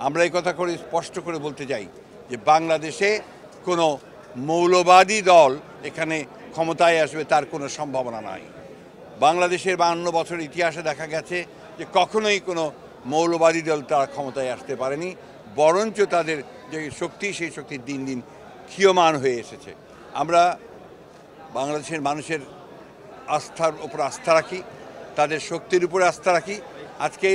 আমরা এই কথা করে স্পষ্ট করে বলতে চাই যে বাংলাদেশে কোনো মৌলবাদী দল এখানে ক্ষমতায় আসবে তার কোনো সম্ভাবনা নাই। বাংলাদেশের 52 বছরের ইতিহাসে দেখা গেছে যে কখনোই কোনো মৌলবাদী দল তারা ক্ষমতায় আসতে পারেনি, বরঞ্চ তাদের যে শক্তি সেই শক্তি দিন দিন ক্ষীয়মান হয়ে এসেছে। আমরা বাংলাদেশের মানুষের আস্থার উপর আস্থা রাখি, তাদের শক্তির উপরে আস্থা রাখি। আজকে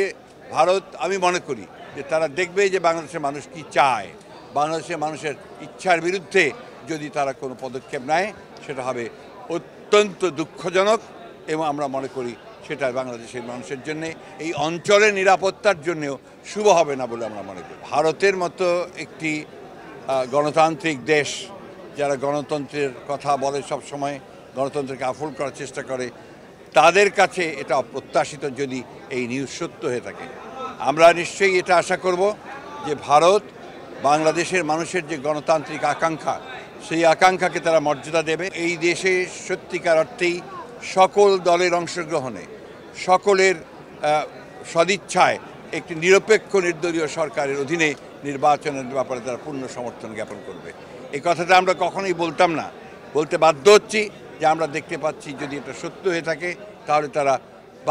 ভারত, আমি মনে করি যে তারা দেখবে যে বাংলাদেশের মানুষ কি চায়। বাংলাদেশের মানুষের ইচ্ছার বিরুদ্ধে যদি তারা কোনো পদক্ষেপ নেয় সেটা হবে অত্যন্ত দুঃখজনক, এবং আমরা মনে করি সেটা বাংলাদেশের মানুষের জন্যে, এই অঞ্চলের নিরাপত্তার জন্যেও শুভ হবে না বলে আমরা মনে করি। ভারতের মতো একটি গণতান্ত্রিক দেশ, যারা গণতন্ত্রের কথা বলে সব সময়, গণতন্ত্রকে আফল করার চেষ্টা করে, তাদের কাছে এটা অপ্রত্যাশিত যদি এই নিউজ সত্য হয়ে থাকে। আমরা নিশ্চয়ই এটা আশা করব যে ভারত বাংলাদেশের মানুষের যে গণতান্ত্রিক আকাঙ্ক্ষা, সেই আকাঙ্ক্ষাকে তারা মর্যাদা দেবে। এই দেশে সত্যিকার অর্থেই সকল দলের অংশগ্রহণে, সকলের সদিচ্ছায় একটি নিরপেক্ষ নির্দলীয় সরকারের অধীনে নির্বাচনের ব্যাপারে তারা পূর্ণ সমর্থন জ্ঞাপন করবে। এই কথাটা আমরা কখনোই বলতাম না, বলতে বাধ্য হচ্ছি যে আমরা দেখতে পাচ্ছি যদি এটা সত্য হয়ে থাকে তাহলে তারা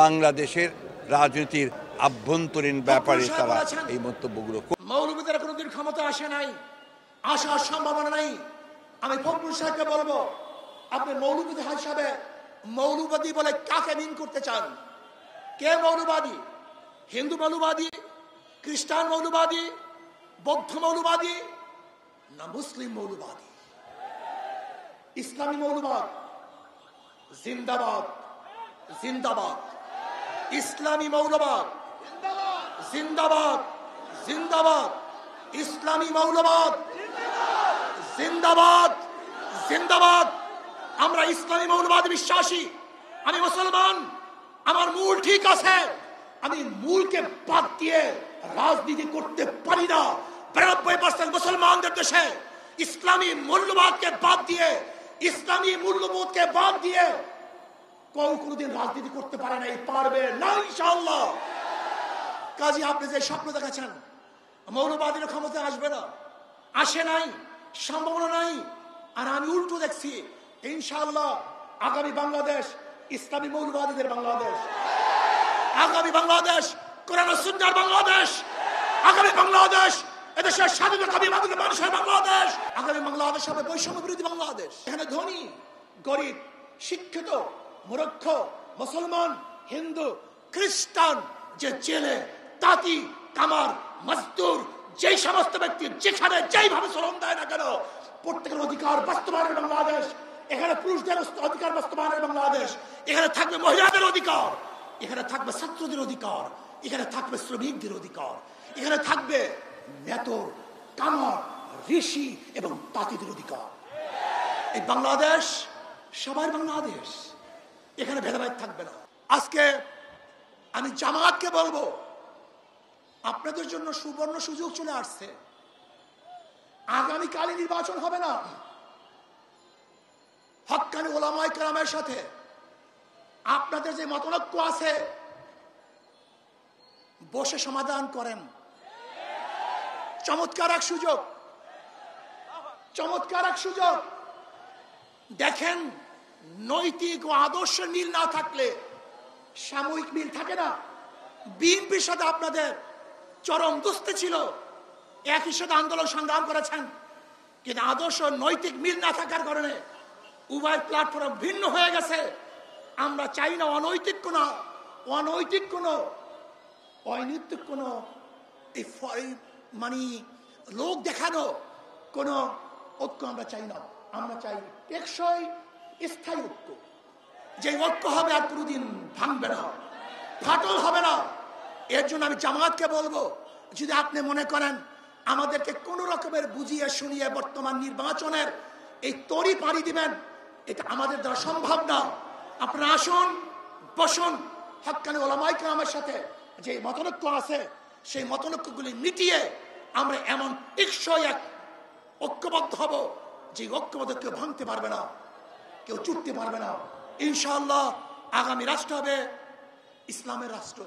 বাংলাদেশের রাজনীতির আভ্যন্তরীণ ব্যাপারে তারা এই মন্তব্যগুলো। মৌলবাদীরা কোনোদিন ক্ষমতা আসে নাই, আসার সম্ভাবনা নাই। আমি ফখরুল সাহেবকে বলবো, আপনি মৌলবাদী হিসাবে মৌলবাদী বলে কাকে মিন করতে চান? কে মৌলবাদী? হিন্দু মৌলবাদী, খ্রিস্টান মৌলবাদী, বৌদ্ধ মৌলবাদী, না মুসলিম মৌলবাদী? ইসলামী মৌলবাদ জিন্দাবাদ, জিন্দাবাদ। ইসলামী মৌলবাদ জিন্দাবাদ, জিন্দাবাদ। ইসলামী মৌলবাদ জিন্দাবাদ, জিন্দাবাদ। আমরা ইসলামী মৌলবাদ বিশ্বাসী। আমি মুসলমান, আমার মূল ঠিক আছে। আমি মূলকে বাদ দিয়ে রাজনীতি করতে পারি না। 92% মুসলমানদের দেশে ইসলামী মূল্যবাদকে বাদ দিয়ে, ইসলামী মূল্যবোধকে বাদ দিয়ে কেউ কোনোদিন রাজনীতি করতে পারে না, পারবে না ইনশাআল্লাহ। কাজী আপনি যে স্বপ্ন দেখাচ্ছেন মৌলবাদীরা ক্ষমতা আসবে না, আসে নাই, সম্ভাবনা নাই। আর আমি উল্টো দেখছি, ইনশাআল্লাহ আগামী বাংলাদেশ ইসলামী মৌলবাদীদের বাংলাদেশ, আগামী বাংলাদেশ কোরআন ও সুন্নাহর বাংলাদেশ, আগামী বাংলাদেশ এদেশের স্বাধীনতাকামী মানুষের বাংলাদেশ, আগামী বাংলাদেশ হবে বৈষম্য বিরোধী বাংলাদেশ। এখানে ধনী, গরিব, শিক্ষিত, মূর্খ, মুসলমান, হিন্দু, খ্রিস্টান, যে জেলে, তাঁতি, কামার, মজদুর, যেই সমস্ত ব্যক্তি যেখানে যেইভাবে শ্রম দেয় না কেন, প্রত্যেকের অধিকার বাস্তবায়নের বাংলাদেশ। এখানে পুরুষদের অধিকার বাস্তবায়নের বাংলাদেশ। এখানে থাকবে মহিলাদের অধিকার, এখানে থাকবে ছাত্রদের অধিকার, এখানে থাকবে শ্রমিকদের অধিকার, এখানে থাকবে নেতর, কামার, ঋষি এবং তাঁতিদের অধিকার। এই বাংলাদেশ সবার বাংলাদেশ, এখানে ভেদাভেদ থাকবে না। আজকে আমি জামায়াতকে বলবো, আপনাদের জন্য সুবর্ণ সুযোগ চলে আসছে। আগামীকালে নির্বাচন হবে না, হক্কানি ওলামায়ে কেরামের সাথে আপনাদের যে মতনৈক্য আছে বসে সমাধান করেন। চমৎকার এক সুযোগ, চমৎকার এক সুযোগ। দেখেন, নৈতিক ও আদর্শ মিল না থাকলে সাময়িক মিল থাকে না। বিএনপির সাথে আপনাদের চরম দুস্তি ছিল, একই সাথে আন্দোলন সংগ্রাম করেছেন, কিন্তু আদর্শ নৈতিক মিল না থাকার কারণে উভয় প্ল্যাটফর্ম ভিন্ন হয়ে গেছে। আমরা চাই না অনৈতিক কোন অনৈতিক কোন মানে লোক দেখানো কোন ঐক্য আমরা চাই না। আমরা চাই টেকসই স্থায়ী ঐক্য, যে ঐক্য হবে আর কোনোদিন ভাঙবে না, ফাটল হবে না। এর জন্য আমি জামায়াতকে বলবো, যদি আপনি মনে করেন আমাদেরকে কোন রকমের বুঝিয়ে শুনিয়ে বর্তমান নির্বাচনের এই তরি পাড়ি দিবেন, এটা আমাদের দ্বারা সম্ভব না। আপনারা আসুন, বসুন, হক্কানি ওলামায়ে কেরামের সাথে যে মতনৈক্য আছে সেই মতনৈক্যগুলি মিটিয়ে আমরা এমন টেকসই এক ঐক্যবদ্ধ হব, যে ঐক্যবদ্ধ কেউ ভাঙতে পারবে না, কেউ চুটতে পারবে না। ইনশাআল্লাহ আগামী রাষ্ট্র হবে ইসলামের রাষ্ট্র।